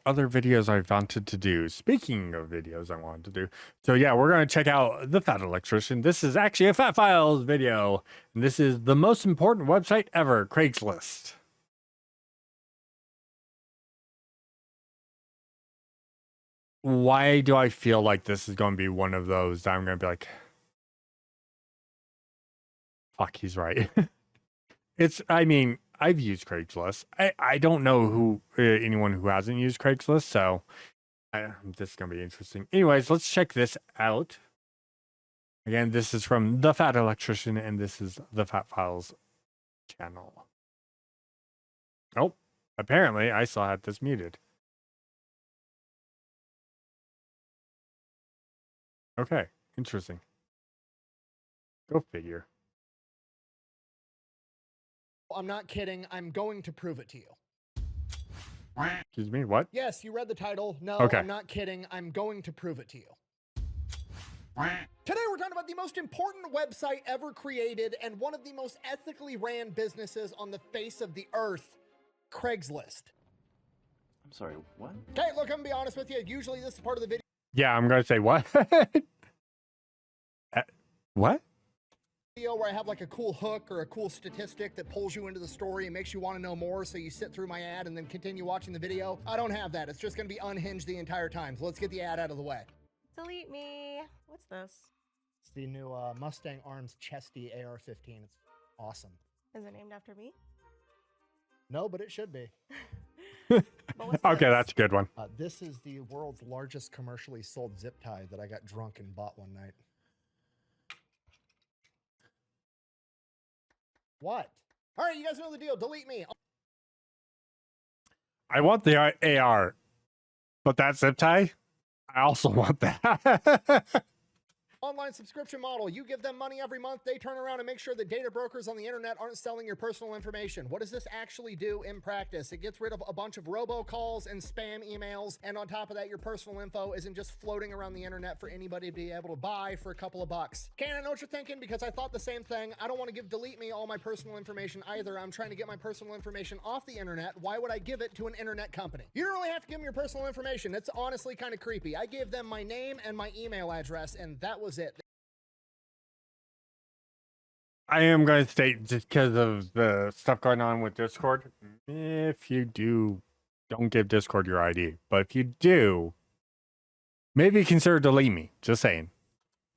other videos I wanted to do. Speaking of videos I wanted to do. So yeah, we're going to check out the Fat Electrician. This is actually a Fat Files video. And this is the most important website ever, Craigslist. Why do I feel like this is going to be one of those that I'm going to be like, fuck, he's right. I mean, I've used Craigslist. I don't know who anyone who hasn't used Craigslist, so this is going to be interesting. Anyways, let's check this out. Again, this is from the Fat Electrician, and this is the Fat Files channel. Oh, apparently I still had this muted. Okay, interesting. Go figure. I'm not kidding. I'm going to prove it to you. Excuse me, what? Yes, you read the title. No, okay. I'm not kidding. I'm going to prove it to you. Today we're talking about the most important website ever created and one of the most ethically ran businesses on the face of the earth, Craigslist. I'm sorry, what? Okay, look, I'm gonna be honest with you. Usually this is part of the video. Yeah, I'm gonna say what? What? Where I have like a cool hook or a cool statistic that pulls you into the story and makes you want to know more, so you sit through my ad and then continue watching the video. I don't have that. It's just going to be unhinged the entire time. So let's get the ad out of the way. Delete me. What's this? It's the new Mustang Arms Chesty AR-15. It's awesome. Is it named after me? No, but it should be. Okay, that's a good one. This is the world's largest commercially sold zip tie that I got drunk and bought one night. What? All right, you guys know the deal. Delete me. I want the AR, but that zip tie, I also want that. Online subscription model. You give them money every month. They turn around and make sure that data brokers on the internet aren't selling your personal information. What does this actually do in practice? It gets rid of a bunch of robocalls and spam emails. And on top of that, your personal info isn't just floating around the internet for anybody to be able to buy for a couple of bucks. Ken, I know what you're thinking, because I thought the same thing. I don't want to give Delete Me all my personal information either. I'm trying to get my personal information off the internet. Why would I give it to an internet company? You don't really have to give them your personal information. It's honestly kind of creepy. I gave them my name and my email address, and that was it. I am going to state, just because of the stuff going on with Discord, if you do, don't give Discord your ID. But if you do, maybe consider deleting me. Just saying.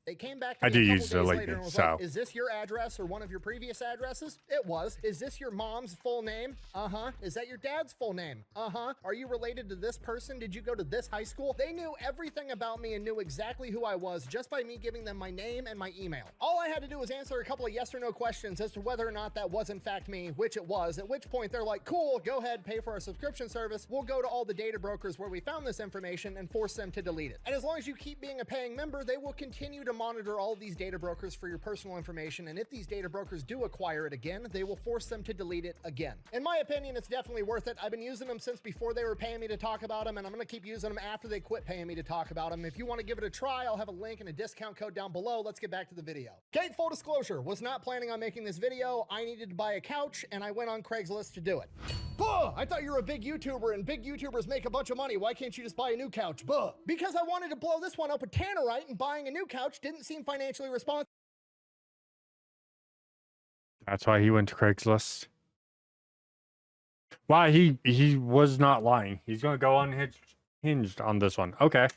They came back to I me do a couple use days Delete later Me, and was so. like, is this your address or one of your previous addresses? It was. Is this your mom's full name? Uh-huh. Is that your dad's full name? Uh-huh. Are you related to this person? Did you go to this high school? They knew everything about me and knew exactly who I was just by me giving them my name and my email. All I had to do was answer a couple of yes or no questions as to whether or not that was in fact me, which it was, at which point they're like, cool, go ahead, pay for our subscription service. We'll go to all the data brokers where we found this information and force them to delete it. And as long as you keep being a paying member, they will continue to monitor all of these data brokers for your personal information, and if these data brokers do acquire it again, they will force them to delete it again. In my opinion, it's definitely worth it. I've been using them since before they were paying me to talk about them, and I'm going to keep using them after they quit paying me to talk about them. If you want to give it a try, I'll have a link and a discount code down below. Let's get back to the video. Okay, full disclosure, was not planning on making this video. I needed to buy a couch, and I went on Craigslist to do it. Buh! I thought you were a big YouTuber, and big YouTubers make a bunch of money. Why can't you just buy a new couch? Buh! Because I wanted to blow this one up with Tannerite, and buying a new couch didn't seem financially responsible. That's why he went to Craigslist. Why he was not lying. He's gonna go unhinged on this one. Okay.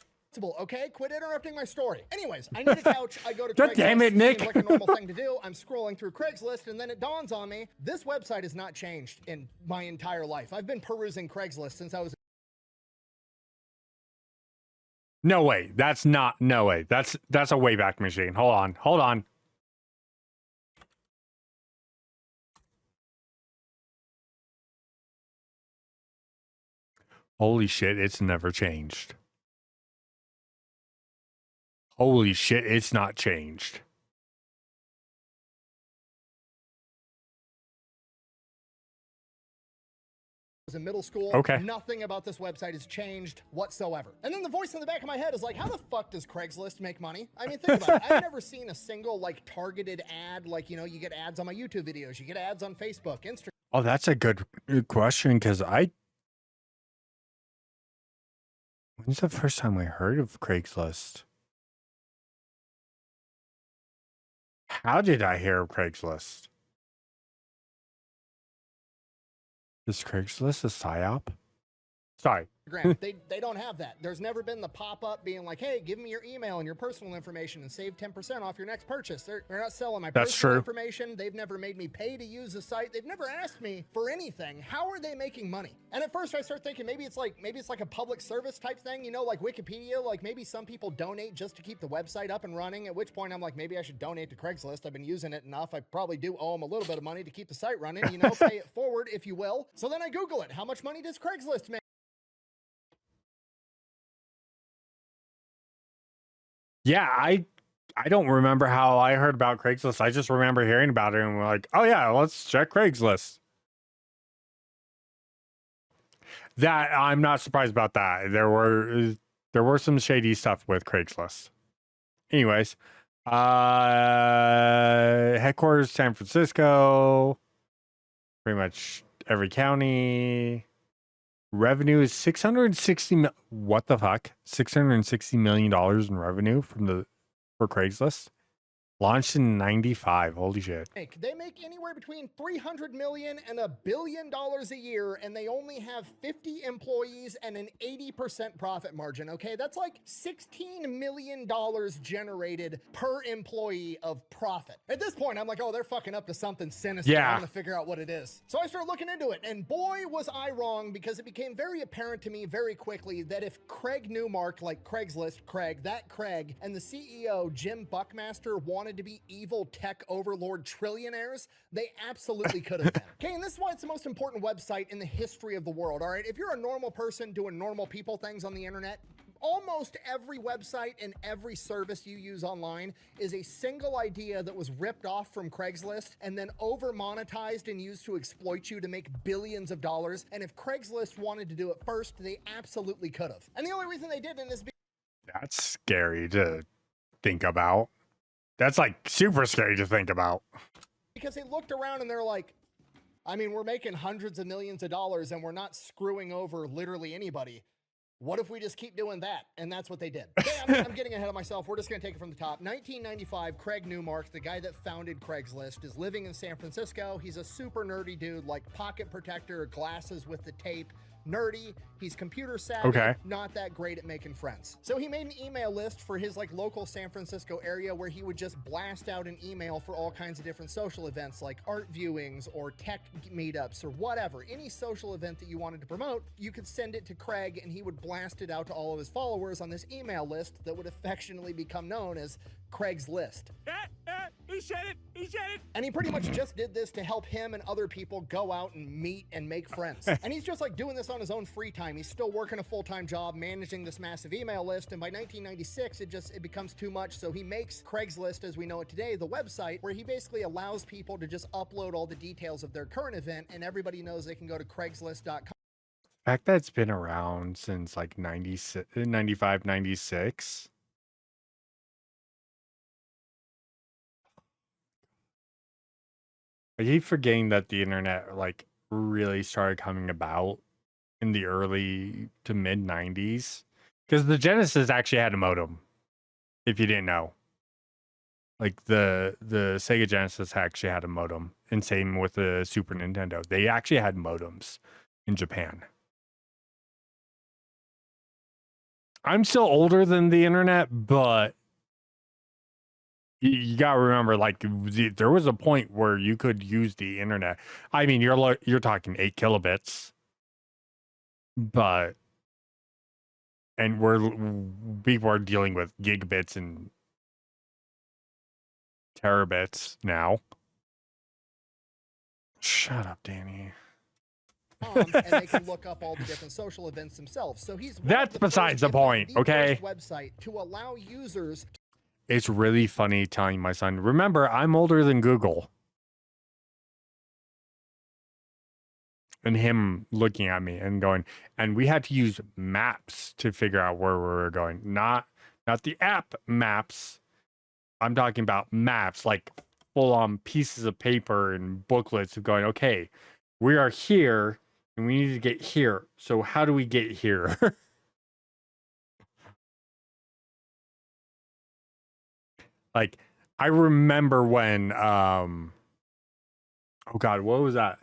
Okay, quit interrupting my story. Anyways, I need a couch. I go to God Craigslist. damn it, Nick. Seems like a normal thing to do. I'm scrolling through Craigslist, and then it dawns on me, this website has not changed in my entire life. I've been perusing Craigslist since I was... No way. That's not. No way. That's a Wayback Machine. Hold on. Hold on. Holy shit, it's never changed. Holy shit, it's not changed. was in middle school. Okay. Nothing about this website has changed whatsoever. And then the voice in the back of my head is like, how the fuck does Craigslist make money? I mean, think about it. I've never seen a single like targeted ad. Like, you know, you get ads on my YouTube videos, you get ads on Facebook, Instagram. Oh, that's a good question, because When's the first time I heard of Craigslist? How did I hear of Craigslist? Is Craigslist a PSYOP? Sorry. They don't have that. There's never been the pop-up being like, hey, give me your email and your personal information and save 10% off your next purchase. They're not selling my That's personal true. information. They've never made me pay to use the site. They've never asked me for anything. How are they making money? And at first I start thinking maybe it's like a public service type thing, you know, like Wikipedia, like maybe some people donate just to keep the website up and running, at which point I'm like, maybe I should donate to Craigslist. I've been using it enough. I probably do owe them a little bit of money to keep the site running, you know, pay it forward if you will. So then I Google it. How much money does Craigslist make? Yeah, I don't remember how I heard about Craigslist. I just remember hearing about it and we're like, oh yeah, let's check Craigslist. That I'm not surprised about that. There were some shady stuff with Craigslist. Anyways, headquarters San Francisco, pretty much every county. Revenue is 660 what the fuck? $660 million in revenue for Craigslist. Launched in 95. Holy shit. They make anywhere between $300 million and $1 billion a year, and they only have 50 employees and an 80% profit margin. Okay, that's like $16 million generated per employee of profit. At this point, I'm like, oh, they're fucking up to something sinister. Yeah. I'm gonna figure out what it is. So I started looking into it, and boy, was I wrong, because it became very apparent to me very quickly that if Craig Newmark, like Craigslist, Craig, and the CEO, Jim Buckmaster, wanted to be evil tech overlord trillionaires, they absolutely could have been. Okay, and this is why it's the most important website in the history of the world, all right? If you're a normal person doing normal people things on the internet, almost every website and every service you use online is a single idea that was ripped off from Craigslist and then over monetized and used to exploit you to make billions of dollars. And if Craigslist wanted to do it first, they absolutely could have. And the only reason they didn't is That's scary to think about. That's like super scary to think about. because they looked around and they're like, I mean, we're making hundreds of millions of dollars and we're not screwing over literally anybody. What if we just keep doing that? And that's what they did. Okay, I'm getting ahead of myself. We're just going to take it from the top. 1995, Craig Newmark, the guy that founded Craigslist, is living in San Francisco. He's a super nerdy dude, like pocket protector, glasses with the tape. Nerdy, he's computer savvy, Okay. not that great at making friends. So he made an email list for his like local San Francisco area where he would just blast out an email for all kinds of different social events like art viewings or tech meetups or whatever. Any social event that you wanted to promote, you could send it to Craig and he would blast it out to all of his followers on this email list that would affectionately become known as Craig's List. He said it! He said it! And he pretty much just did this to help him and other people go out and meet and make friends. And he's just like doing this on his own free time. He's still working a full-time job, managing this massive email list. And by 1996, it becomes too much. So he makes Craigslist, as we know it today, the website where he basically allows people to just upload all the details of their current event. And everybody knows they can go to Craigslist.com. The fact that it's been around since like 95, 96. I keep forgetting that the internet like really started coming about in the early to mid 90s, because the Genesis actually had a modem, if you didn't know. Like the Sega Genesis actually had a modem, and same with the Super Nintendo. They actually had modems in Japan. I'm still older than the internet, but you gotta remember, like, there was a point where you could use the internet. I mean, you're talking 8 kilobits, but and people are dealing with gigabits and terabits now. Shut up, Danny. And they can look up all the different social events themselves. So he's That's besides the point, okay? Website to allow users. It's really funny telling my son, remember, I'm older than Google. And him looking at me and going, and we had to use maps to figure out where we were going. Not the app maps. I'm talking about maps, like full-on pieces of paper and booklets of going, okay, we are here and we need to get here. So how do we get here? Like, I remember when, oh God, what was that?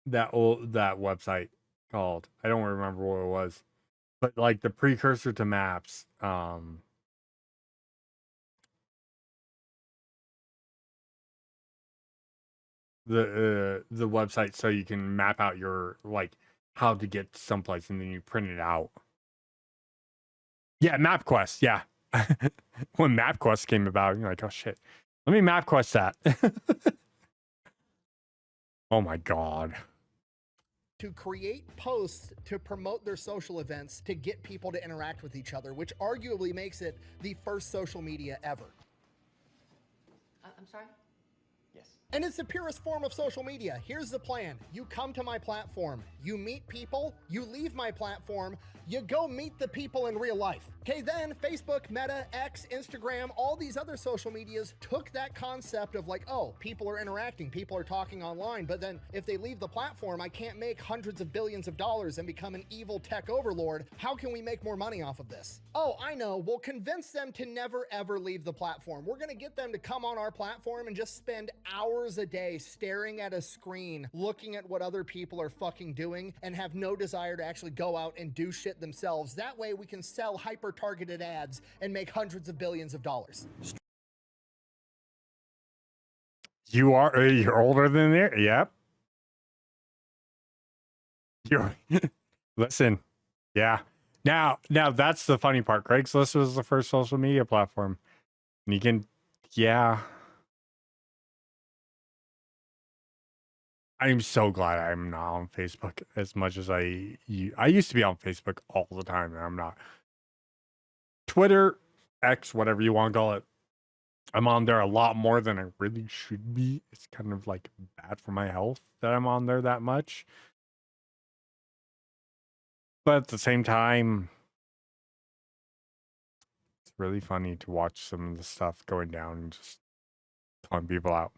That website called? I don't remember what it was, but like the precursor to maps. The website so you can map out your like how to get someplace and then you print it out. Yeah, MapQuest. Yeah. When MapQuest came about, you're like, oh shit, let me MapQuest that. Oh my God. To create posts to promote their social events to get people to interact with each other, which arguably makes it the first social media ever. I'm sorry? Yes. And it's the purest form of social media. Here's the plan. You come to my platform, you meet people, you leave my platform, you go meet the people in real life. Okay, then Facebook, Meta, X, Instagram, all these other social medias took that concept of like, oh, people are interacting, people are talking online, but then if they leave the platform, I can't make hundreds of billions of dollars and become an evil tech overlord. How can we make more money off of this? Oh, I know. We'll convince them to never ever leave the platform. We're gonna get them to come on our platform and just spend hours a day staring at a screen, looking at what other people are fucking doing and have no desire to actually go out and do shit themselves. That way we can sell hyper-targeted ads and make hundreds of billions of dollars. You're older than there. Yep. You're listen. Yeah. Now that's the funny part. Craigslist was the first social media platform. And you can, yeah. I'm so glad I'm not on Facebook as much as I used to be on Facebook all the time, and I'm not. Twitter, X, whatever you want to call it. I'm on there a lot more than I really should be. It's kind of like bad for my health that I'm on there that much. But at the same time, it's really funny to watch some of the stuff going down and just calling people out.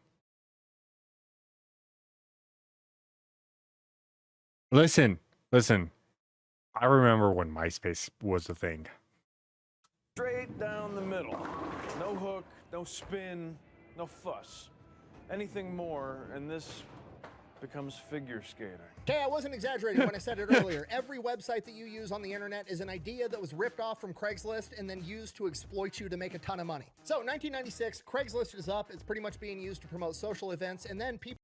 Listen. I remember when MySpace was a thing. Straight down the middle. No hook, no spin, no fuss. Anything more, and this becomes figure skating. Okay, I wasn't exaggerating when I said it earlier. Every website that you use on the internet is an idea that was ripped off from Craigslist and then used to exploit you to make a ton of money. So 1996, Craigslist is up. It's pretty much being used to promote social events, and then people.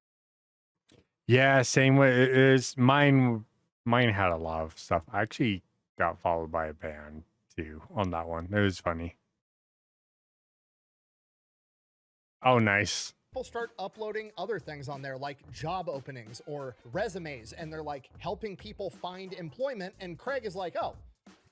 Yeah, same way. It is mine had a lot of stuff. I actually got followed by a band too on that one. It was funny. Oh, nice. People start uploading other things on there like job openings or resumes, and they're like helping people find employment. And Craig is like, oh,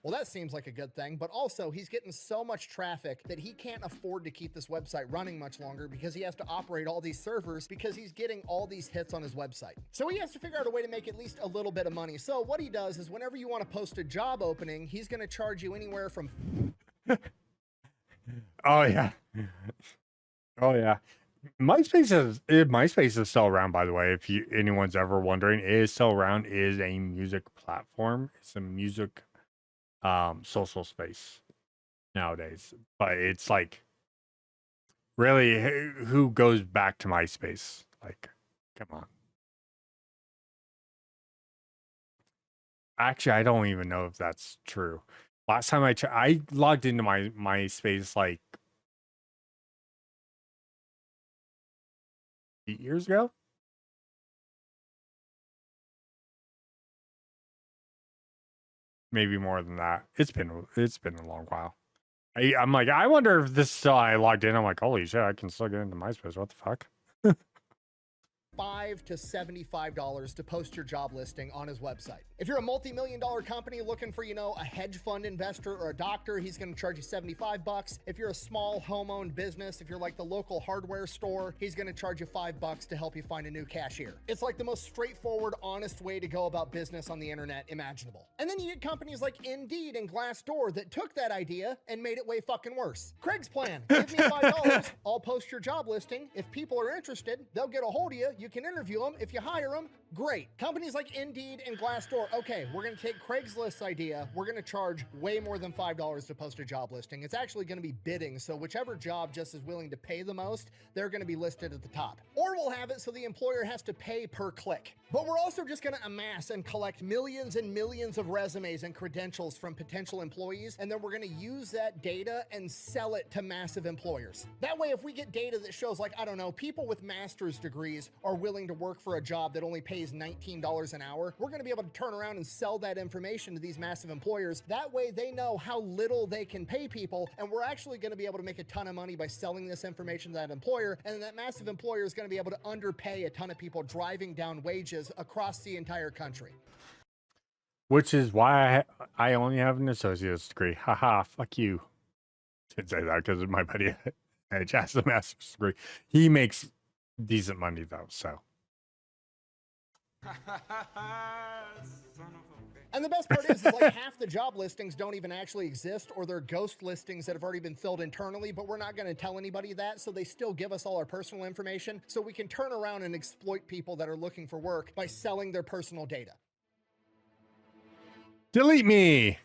well, that seems like a good thing. But also he's getting so much traffic that he can't afford to keep this website running much longer because he has to operate all these servers because he's getting all these hits on his website. So he has to figure out a way to make at least a little bit of money. So what he does is whenever you want to post a job opening, he's going to charge you anywhere from. Oh, yeah. Oh, yeah. MySpace is still around, by the way. If anyone's ever wondering, it is still around. It is a music platform. It's a music social space nowadays. But it's like, really, who goes back to MySpace? Like, come on. Actually, I don't even know if that's true. Last time I logged into my MySpace like 8 years ago. Maybe more than that. It's been a long while. I'm like, I wonder if this still I logged in. I'm like, holy shit, I can still get into MySpace. What the fuck? $5 to $75 to post your job listing on his website. If you're a multi-million-dollar company looking for, a hedge fund investor or a doctor, he's going to charge you $75. If you're a small home-owned business, if you're like the local hardware store, he's going to charge you $5 to help you find a new cashier. It's like the most straightforward, honest way to go about business on the internet imaginable. And then you get companies like Indeed and Glassdoor that took that idea and made it way fucking worse. Craig's plan: give me $5, I'll post your job listing. If people are interested, they'll get a hold of you. You can interview them. If you hire them, great. Companies like Indeed and Glassdoor, okay, we're going to take Craigslist's idea. We're going to charge way more than $5 to post a job listing. It's actually going to be bidding, so whichever job just is willing to pay the most, they're going to be listed at the top. Or we'll have it so the employer has to pay per click. But we're also just going to amass and collect millions and millions of resumes and credentials from potential employees, and then we're going to use that data and sell it to massive employers. That way, if we get data that shows, like, I don't know, people with master's degrees are willing to work for a job that only pays $19 an hour, we're going to be able to turn around and sell that information to these massive employers. That way, they know how little they can pay people, and we're actually going to be able to make a ton of money by selling this information to that employer, and then that massive employer is going to be able to underpay a ton of people, driving down wages across the entire country. Which is why I only have an associate's degree. Haha, fuck you. Didn't say that because my buddy Edge has a master's degree. He makes decent money though, so. And the best part is like half the job listings don't even actually exist, or they're ghost listings that have already been filled internally, but we're not going to tell anybody that, so they still give us all our personal information, so we can turn around and exploit people that are looking for work by selling their personal data. Delete me.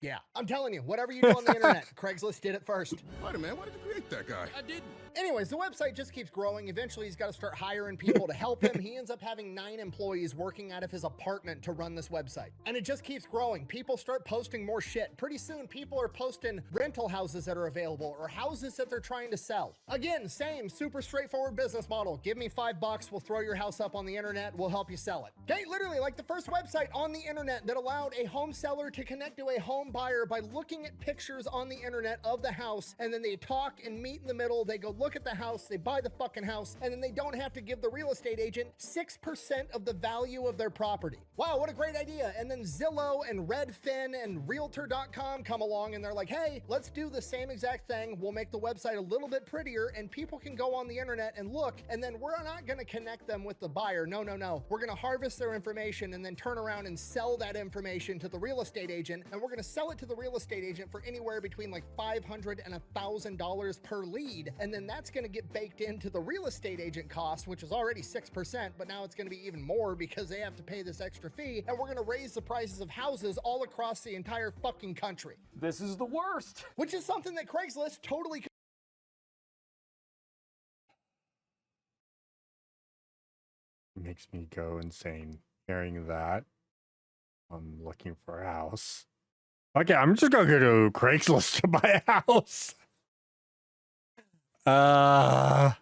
Yeah, I'm telling you, whatever you do on the internet, Craigslist did it first. Wait a minute, why did you create that guy? I didn't. Anyways, the website just keeps growing. Eventually, he's got to start hiring people to help him. He ends up having 9 employees working out of his apartment to run this website. And it just keeps growing. People start posting more shit. Pretty soon, people are posting rental houses that are available or houses that they're trying to sell. Again, same super straightforward business model. Give me $5, we'll throw your house up on the internet, we'll help you sell it. Okay, literally like the first website on the internet that allowed a home seller to connect to a home buyer by looking at pictures on the internet of the house, and then they talk and meet in the middle. They go look at the house, they buy the fucking house, and then they don't have to give the real estate agent 6% of the value of their property. Wow, what a great idea. And then Zillow and Redfin and Realtor.com come along and they're like, hey, let's do the same exact thing. We'll make the website a little bit prettier and people can go on the internet and look, and then we're not going to connect them with the buyer. No. We're going to harvest their information and then turn around and sell that information to the real estate agent, and we're going to sell it to the real estate agent for anywhere between like $500 and $1,000 per lead, and then that's going to get baked into the real estate agent cost, which is already 6%, but now it's going to be even more because they have to pay this extra fee, and we're going to raise the prices of houses all across the entire fucking country. This is the worst. Which is something that Craigslist totally Makes me go insane hearing that. I'm looking for a house. Okay, I'm just gonna go to Craigslist to buy a house. Fuck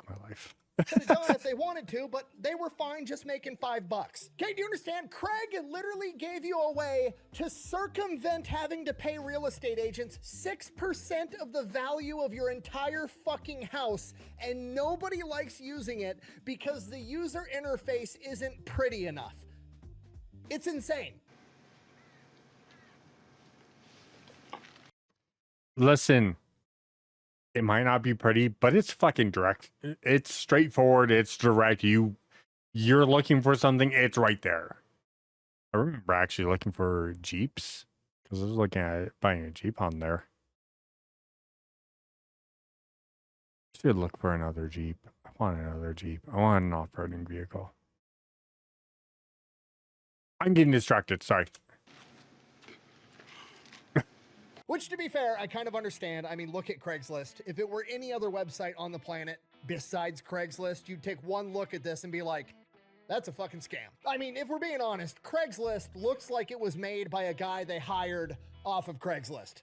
my life. could have done if they wanted to, but they were fine just making $5. Okay, do you understand? Craig literally gave you a way to circumvent having to pay real estate agents 6% of the value of your entire fucking house, and nobody likes using it because the user interface isn't pretty enough. It's insane. Listen, it might not be pretty, but it's fucking direct. It's straightforward. It's direct. You're looking for something, it's right there. I remember actually looking for Jeeps because I was looking at buying a Jeep on there. Should look for another Jeep. I want another Jeep. I want an off-roading vehicle. I'm getting distracted. Sorry. Which, to be fair, I kind of understand. I mean, look at Craigslist. If it were any other website on the planet besides Craigslist, you'd take one look at this and be like, that's a fucking scam. I mean, if we're being honest, Craigslist looks like it was made by a guy they hired off of Craigslist.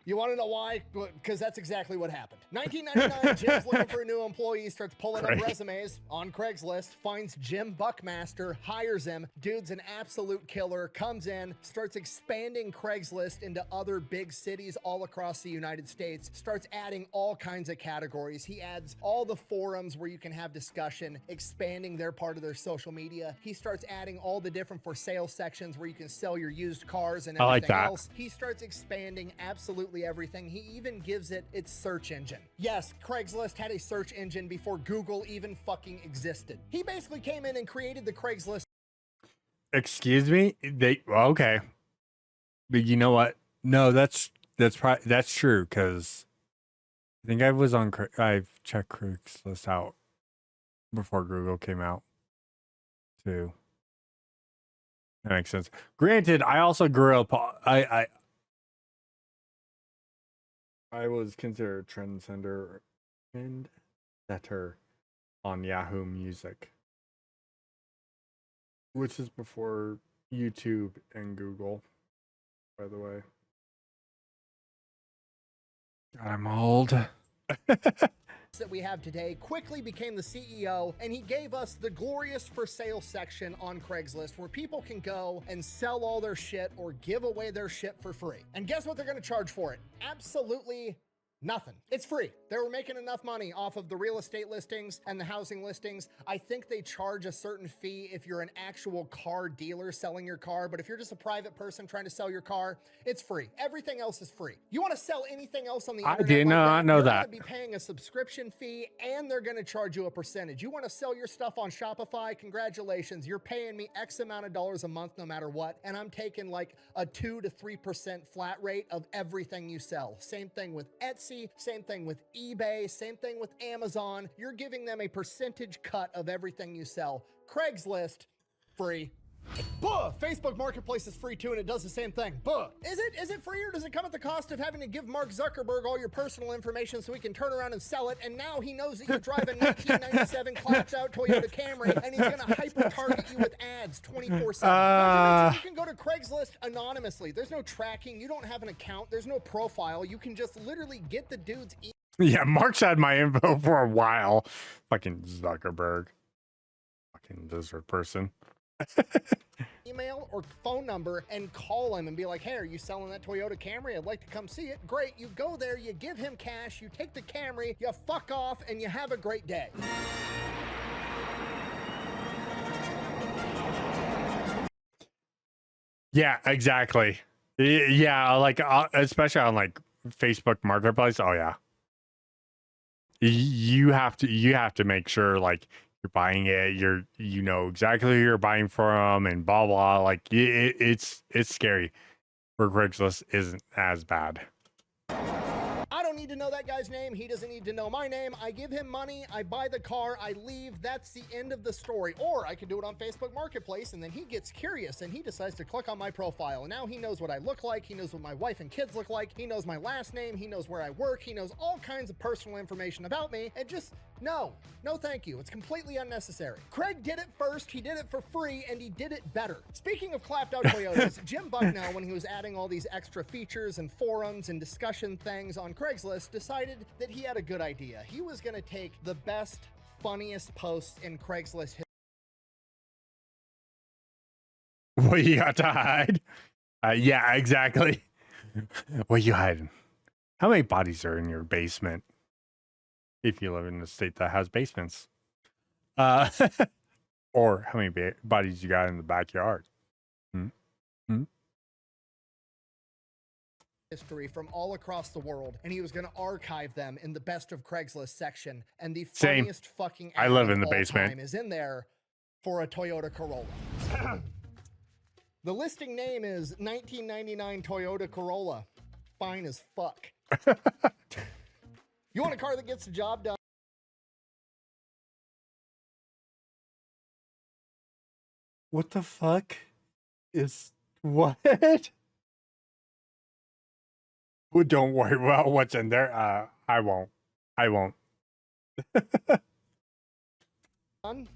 You want to know why? Because that's exactly what happened. 1999, Jim's looking for a new employee, starts pulling up resumes on Craigslist, finds Jim Buckmaster, hires him. Dude's an absolute killer, comes in, starts expanding Craigslist into other big cities all across the United States, starts adding all kinds of categories. He adds all the forums where you can have discussion, expanding their part of their social media. He starts adding all the different for sale sections where you can sell your used cars and everything else. He starts expanding absolutely everything. He even gives it its search engine. Yes, Craigslist had a search engine before Google even fucking existed. He basically came in and created the Craigslist. Excuse me? Okay. But you know what? No, that's true, because I think I was on. I've checked Craigslist out before Google came out, too. That makes sense. Granted, I also grew up. I was considered trendsetter on Yahoo Music, which is before YouTube and Google, by the way. God, I'm old. That we have today quickly became the CEO, and he gave us the glorious for sale section on Craigslist where people can go and sell all their shit or give away their shit for free. And guess what they're going to charge for it? Absolutely nothing. It's free. They were making enough money off of the real estate listings and the housing listings. I think they charge a certain fee if you're an actual car dealer selling your car, but if you're just a private person trying to sell your car, it's free. Everything else is free. You want to sell anything else on the internet? I did not know you're that. Going to be paying a subscription fee, and they're going to charge you a percentage. You want to sell your stuff on Shopify? Congratulations. You're paying me X amount of dollars a month no matter what, and I'm taking like a 2 to 3% flat rate of everything you sell. Same thing with Etsy, same thing with eBay, same thing with Amazon. You're giving them a percentage cut of everything you sell. Craigslist, free. Buh! Facebook Marketplace is free too, and it does the same thing. Buh! Is it free, or does it come at the cost of having to give Mark Zuckerberg all your personal information so he can turn around and sell it, and now he knows that you drive a 1997 clapped out Toyota Camry, and he's gonna hyper-target you with ads 24/7. You can go to Craigslist anonymously. There's no tracking. You don't have an account. There's no profile. You can just literally get the dude's Yeah, Mark's had my info for a while. Fucking Zuckerberg. Fucking lizard person. email or phone number and call him and be like, hey, are you selling that Toyota Camry? I'd like to come see it. Great. You go there, you give him cash, you take the Camry, you fuck off, and you have a great day. Yeah, exactly. Yeah, like especially on like Facebook Marketplace. Oh yeah. You have to make sure like you're buying it, you know exactly who you're buying from and blah blah. Like it's scary. Where Craigslist isn't as bad. I don't need to know that guy's name. He doesn't need to know my name. I give him money. I buy the car. I leave. That's the end of the story. Or I can do it on Facebook Marketplace, and then he gets curious and he decides to click on my profile. And now he knows what I look like. He knows what my wife and kids look like. He knows my last name. He knows where I work. He knows all kinds of personal information about me. And just no thank you. It's completely unnecessary. Craig did it first. He did it for free, and he did it better. Speaking of clapped out Toyotas, Jim Bucknell, when he was adding all these extra features and forums and discussion things on Craigslist, decided that he had a good idea. He was going to take the best, funniest posts in Craigslist history. What you got to hide? Yeah, exactly. What you hiding? How many bodies are in your basement? If you live in a state that has basements. Or how many bodies you got in the backyard? History from all across the world, and he was going to archive them in the best of Craigslist section. And the funniest fucking ad I live in of the all basement. time is in there for a Toyota Corolla. The listing name is 1999 Toyota Corolla. Fine as fuck. You want a car that gets the job done? What the fuck is what? Well, don't worry about what's in there. I won't.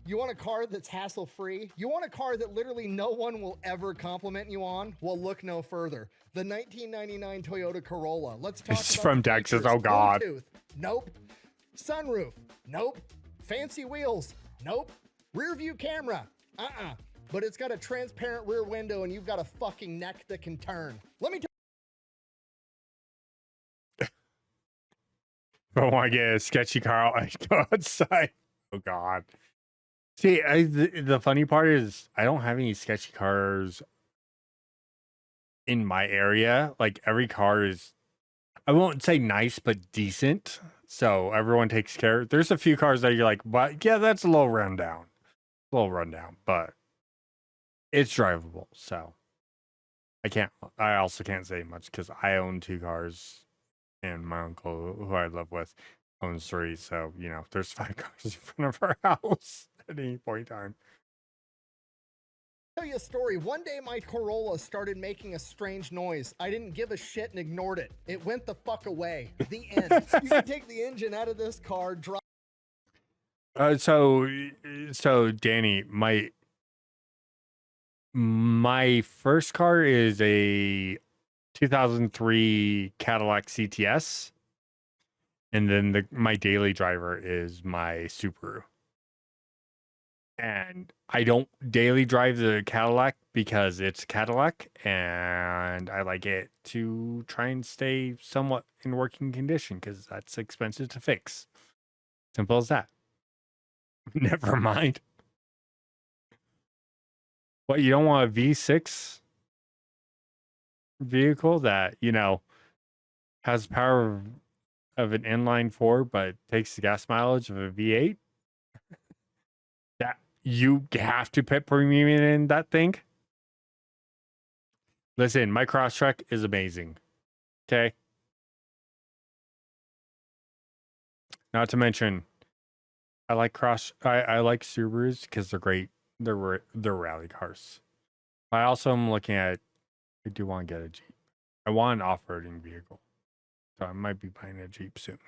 You want a car that's hassle-free? You want a car that literally no one will ever compliment you on? Well, look no further. The 1999 Toyota Corolla. Let's talk It's about from the Texas. features. Oh, God. Bluetooth. Nope. Sunroof. Nope. Fancy wheels. Nope. Rear view camera. But it's got a transparent rear window, and you've got a fucking neck that can turn. Let me tell If I want to get a sketchy car, I go outside. Oh, God. See, the funny part is I don't have any sketchy cars in my area. Like, every car is, I won't say nice, but decent. So everyone takes care. There's a few cars that you're like, but yeah, that's a little rundown. But it's drivable. So I also can't say much because I own 2 cars and my uncle, who I live with, owns 3. So, you know, there's 5 cars in front of our house at any point in time. Tell you a story. One day my Corolla started making a strange noise. I didn't give a shit and ignored it. It went the fuck away. The end. You can take the engine out of this car, drop. So Danny, my first car is a 2003 Cadillac CTS, and then my daily driver is my Subaru. And I don't daily drive the Cadillac because it's Cadillac, and I like it to try and stay somewhat in working condition because that's expensive to fix. Simple as that. Never mind. What, you don't want a V6 vehicle that, you know, has power of an inline 4 but takes the gas mileage of a V8? That you have to put premium in that thing? Listen, my Crosstrek is amazing. Okay? Not to mention, I like Subarus because they're great. They're rally cars. I also am looking at, I do want to get a Jeep. I want an off-roading vehicle. So I might be buying a Jeep soon.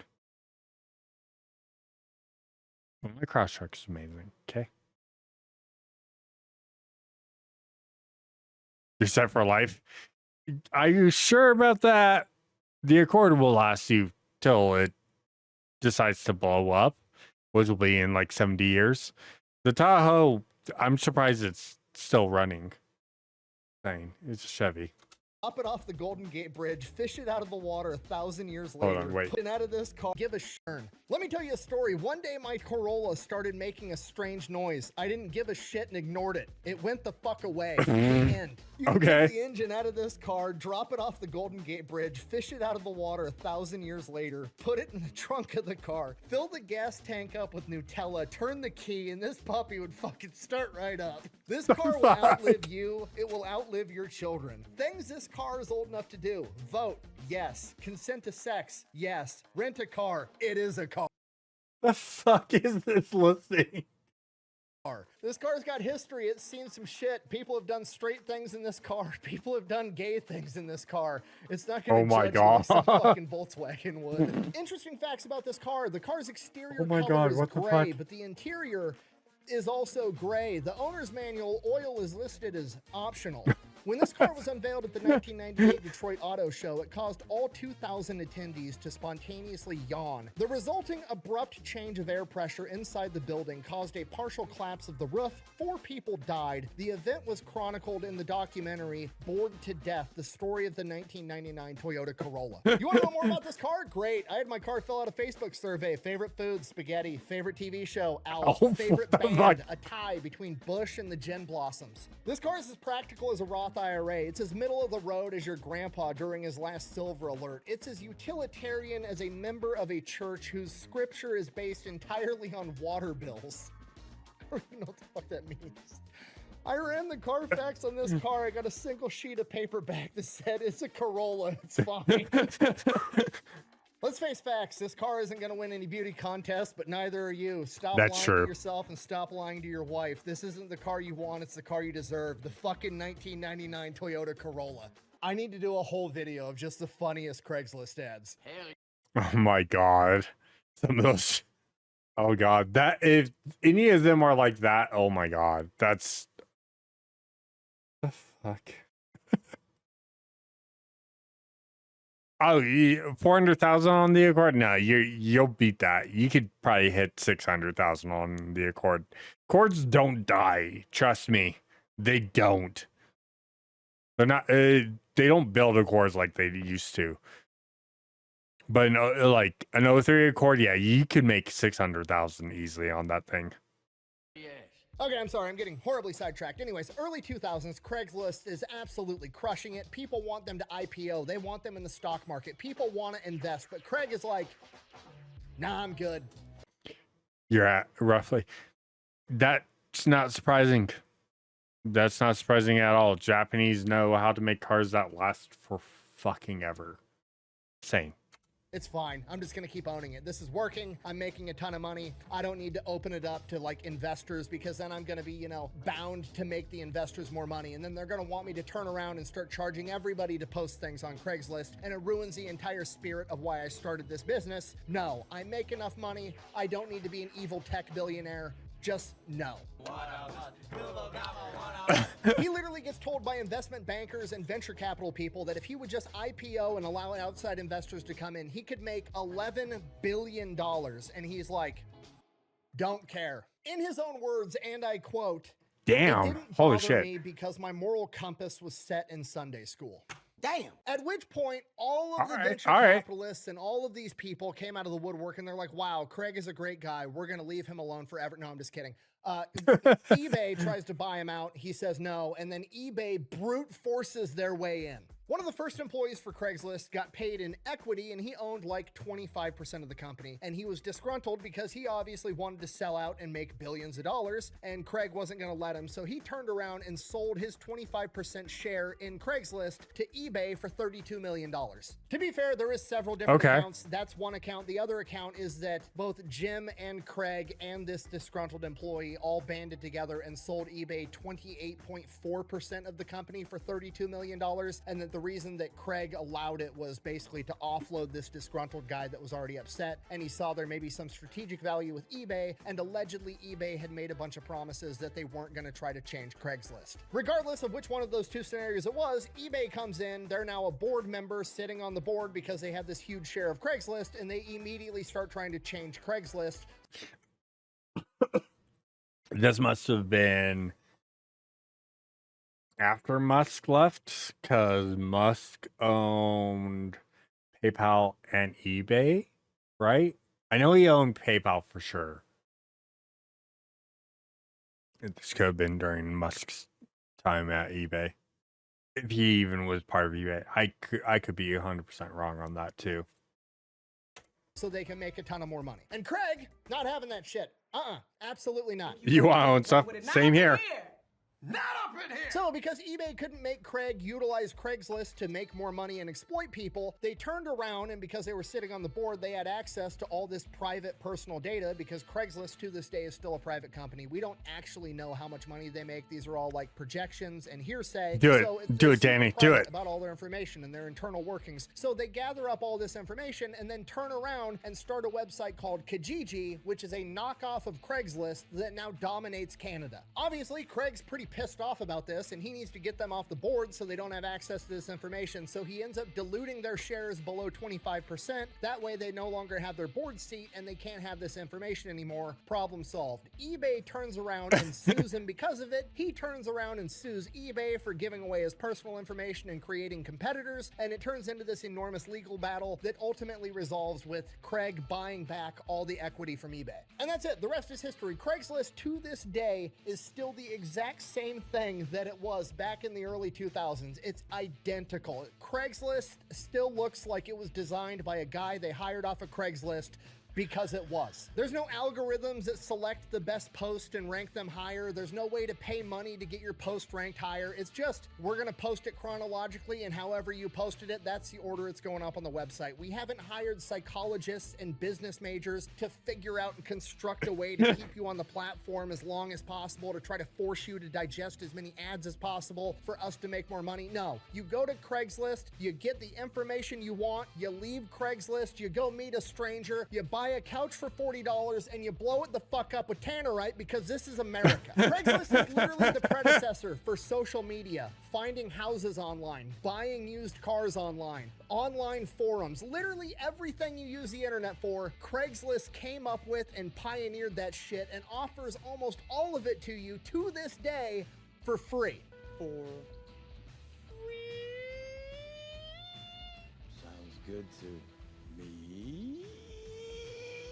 Well, my Crosstrek is amazing. Okay? You're set for life? Are you sure about that? The Accord will last you till it decides to blow up, which will be in like 70 years. The Tahoe, I'm surprised it's still running. It's a Chevy. Drop it off the Golden Gate Bridge, fish it out of the water 1,000 years Hold later, on, wait. put it out of this car, give a shern. Let me tell you a story. One day my Corolla started making a strange noise. I didn't give a shit and ignored it. It went the fuck away. The end. You can Okay. take the engine out of this car, drop it off the Golden Gate Bridge, fish it out of the water 1,000 years later, put it in the trunk of the car, fill the gas tank up with Nutella, turn the key, and this puppy would fucking start right up. This car will outlive you. It will outlive your children. Things this car is old enough to do. Vote, yes. Consent to sex, yes. Rent a car, it is a car. The fuck is this listing? This car's got history. It's seen some shit. People have done straight things in this car. People have done gay things in this car. It's not going to judge like some fucking Volkswagen would. Interesting facts about this car. The car's exterior color is gray, but the interior is also gray. The owner's manual, oil is listed as optional. When this car was unveiled at the 1998 Detroit Auto Show, it caused all 2,000 attendees to spontaneously yawn. The resulting abrupt change of air pressure inside the building caused a partial collapse of the roof. 4 people died. The event was chronicled in the documentary Bored to Death, the story of the 1999 Toyota Corolla. You want to know more about this car? Great. I had my car fill out a Facebook survey. Favorite food, spaghetti. Favorite TV show, Alf. Favorite band, a tie between Bush and the Gin Blossoms. This car is as practical as a Roth IRA. It's as middle of the road as your grandpa during his last silver alert. It's as utilitarian as a member of a church whose scripture is based entirely on water bills. I don't even know what the fuck that means. I ran the Carfax on this car. I got a single sheet of paper back that said it's a Corolla. It's fine. Let's face facts. This car isn't going to win any beauty contests, but neither are you. Stop lying to yourself and stop lying to your wife. This isn't the car you want. It's the car you deserve. The fucking 1999 Toyota Corolla. I need to do a whole video of just the funniest Craigslist ads. Oh my god. Some of those. Oh god. That, if any of them are like that, oh my god. That's. The fuck. Oh, 400,000 on the Accord? No, you'll beat that. You could probably hit 600,000 on the Accord. Accords don't die. Trust me, they don't. They're not. They don't build Accords like they used to. But like an 03 Accord, yeah, you could make 600,000 easily on that thing. Okay, I'm sorry, I'm getting horribly sidetracked. Anyways, early 2000s, Craigslist is absolutely crushing it. People want them to IPO. They want them in the stock market. People want to invest, but Craig is like, nah, I'm good. You're at roughly. That's not surprising. That's not surprising at all. Japanese know how to make cars that last for fucking ever. Same. It's fine. I'm just going to keep owning it. This is working. I'm making a ton of money. I don't need to open it up to like investors because then I'm going to be, you know, bound to make the investors more money. And then they're going to want me to turn around and start charging everybody to post things on Craigslist. And it ruins the entire spirit of why I started this business. No, I make enough money. I don't need to be an evil tech billionaire. Just no. He literally gets told by investment bankers and venture capital people that if he would just IPO and allow outside investors to come in, he could make $11 billion. And he's like, don't care. In his own words, and I quote, Damn. "It didn't Holy bother shit. me because my moral compass was set in Sunday school." Damn. At which point, all of the venture capitalists and all of these people came out of the woodwork and they're like, wow, Craig is a great guy. We're going to leave him alone forever. No, I'm just kidding. eBay tries to buy him out. He says no. And then eBay brute forces their way in. One of the first employees for Craigslist got paid in equity and he owned like 25% of the company. And he was disgruntled because he obviously wanted to sell out and make billions of dollars and Craig wasn't going to let him. So he turned around and sold his 25% share in Craigslist to eBay for $32 million. To be fair, there is several different accounts. That's one account. The other account is that both Jim and Craig and this disgruntled employee all banded together and sold eBay 28.4% of the company for $32 million. And that the reason that Craig allowed it was basically to offload this disgruntled guy that was already upset, and he saw there may be some strategic value with eBay, and allegedly eBay had made a bunch of promises that they weren't going to try to change Craigslist. Regardless of which one of those two scenarios it was, eBay comes in, they're now a board member sitting on the board because they have this huge share of Craigslist, and they immediately start trying to change Craigslist. This must have been after Musk left, because Musk owned PayPal and eBay, right? I know he owned PayPal for sure. This could have been during Musk's time at eBay. If he even was part of eBay. I could be 100% wrong on that too. So they can make a ton of more money. And Craig, not having that shit. Absolutely not. You want to own stuff? Same here. Not up in here. So because eBay couldn't make Craig utilize Craigslist to make more money and exploit people, they turned around, and because they were sitting on the board, they had access to all this private personal data because Craigslist to this day is still a private company. We don't actually know how much money they make. These are all like projections and hearsay. Do it. So Do it, Danny. Do it. About all their information and their internal workings. So they gather up all this information and then turn around and start a website called Kijiji, which is a knockoff of Craigslist that now dominates Canada. Obviously, Craig's pretty pissed off about this and he needs to get them off the board so they don't have access to this information. So he ends up diluting their shares below 25%. That way they no longer have their board seat and they can't have this information anymore. Problem solved. eBay turns around and sues him because of it. He turns around and sues eBay for giving away his personal information and creating competitors. And it turns into this enormous legal battle that ultimately resolves with Craig buying back all the equity from eBay. And that's it. The rest is history. Craigslist to this day is still the exact same thing that it was back in the early 2000s. It's identical. Craigslist still looks like it was designed by a guy they hired off of Craigslist because it was. There's no algorithms that select the best post and rank them higher. There's no way to pay money to get your post ranked higher. It's just, we're gonna post it chronologically and however you posted it, that's the order it's going up on the website. We haven't hired psychologists and business majors to figure out and construct a way to keep you on the platform as long as possible, to try to force you to digest as many ads as possible for us to make more money. No, you go to Craigslist, you get the information you want, you leave Craigslist, you go meet a stranger, you buy a couch for $40 and you blow it the fuck up with Tannerite because this is America. Craigslist is literally the predecessor for social media, finding houses online, buying used cars online, online forums, literally everything you use the internet for. Craigslist came up with and pioneered that shit and offers almost all of it to you to this day for free. Sounds good to me.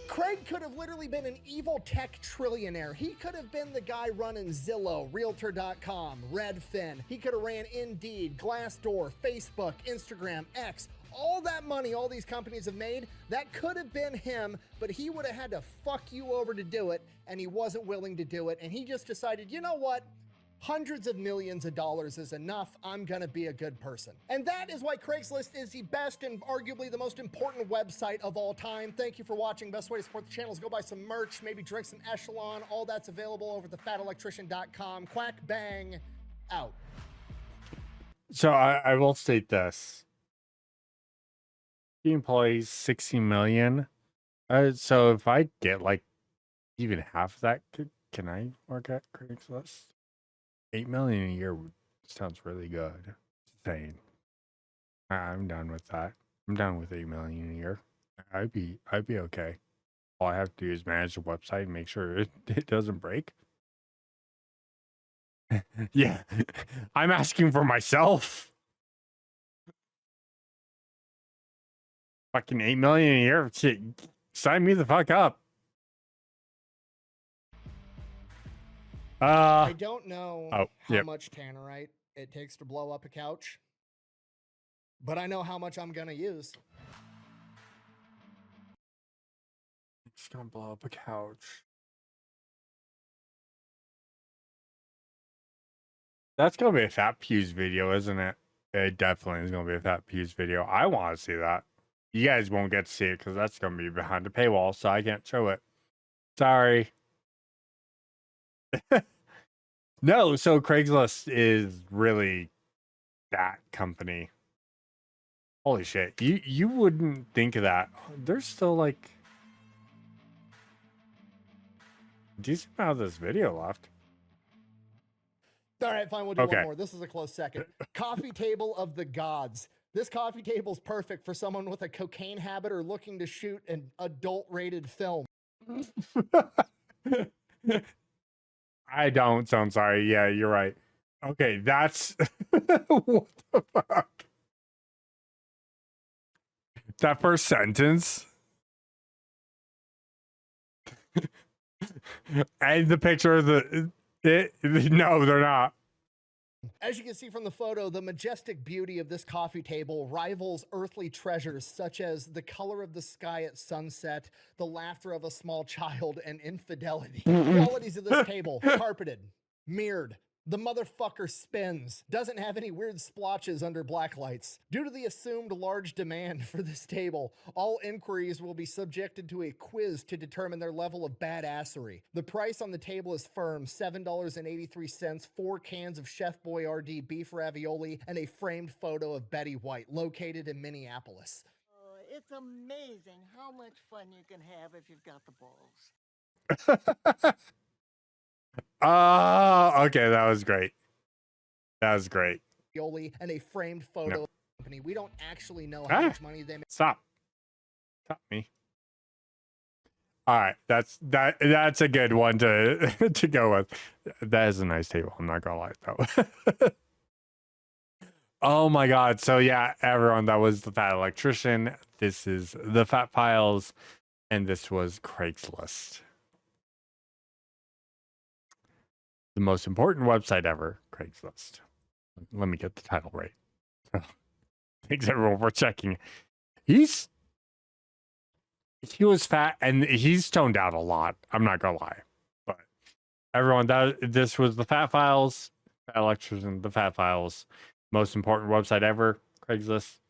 Craig could have literally been an evil tech trillionaire. He could have been the guy running Zillow, Realtor.com, Redfin. He could have ran Indeed, Glassdoor, Facebook, Instagram, X. All that money all these companies have made, that could have been him, but he would have had to fuck you over to do it, and he wasn't willing to do it, and he just decided, you know what? Hundreds of millions of dollars is enough. I'm gonna be a good person. And that is why Craigslist is the best and arguably the most important website of all time. Thank you for watching. Best way to support the channel is go buy some merch, maybe drink some Echelon. All that's available over at thefatelectrician.com. Quack bang, out. So I will state this. The employees 60 million. So if I get like even half of that, can I work at Craigslist? 8 million a year sounds really good. Insane. I'm done with that. I'm done with 8 million a year. I'd be okay. All I have to do is manage the website and make sure it doesn't break. Yeah. I'm asking for myself. Fucking 8 million a year. Shit, sign me the fuck up. I don't know how yep. much tannerite it takes to blow up a couch, but I know how much I'm gonna use. It's gonna blow up a couch. That's gonna be a Fat Pews video, isn't it? It definitely is gonna be a Fat Pews video. I want to see that. You guys won't get to see it because that's gonna be behind the paywall, so I can't show it. Sorry. No, so Craigslist is really that company. Holy shit. You wouldn't think of that. There's still like a decent amount of this video left. All right, fine, we'll do one more. This is a close second. Coffee table of the gods. This coffee table is perfect for someone with a cocaine habit or looking to shoot an adult-rated film. I don't, so I'm sorry. Yeah, you're right. Okay, that's what the fuck? That first sentence and the picture of no, they're not. As you can see from the photo, the majestic beauty of this coffee table rivals earthly treasures such as the color of the sky at sunset, the laughter of a small child, and infidelity. Qualities of this table: carpeted, mirrored. The motherfucker spins. Doesn't have any weird splotches under black lights. Due to the assumed large demand for this table, all inquiries will be subjected to a quiz to determine their level of badassery. The price on the table is firm, $7.83, 4 cans of Chef Boyardee beef ravioli, and a framed photo of Betty White, located in Minneapolis. It's amazing how much fun you can have if you've got the balls. Okay, that was great. That was great. And a framed photo of the company. We don't actually know how much money they make. Stop me. All right, that's a good one to to go with. That is a nice table. I'm not gonna lie though. Oh my god. So yeah, everyone, that was the Fat Electrician. This is the Fat Files, and this was Craigslist. The most important website ever, Craigslist. Let me get the title right. Thanks everyone for checking. He was fat and he's toned out a lot. I'm not gonna lie. But everyone, this was the Fat Files, Fat Electrician, the Fat Files. Most important website ever, Craigslist.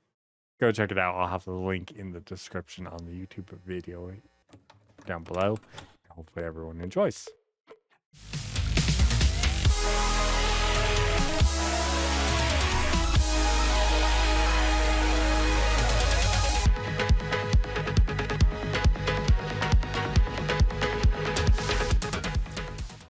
Go check it out. I'll have the link in the description on the YouTube video down below. Hopefully everyone enjoys.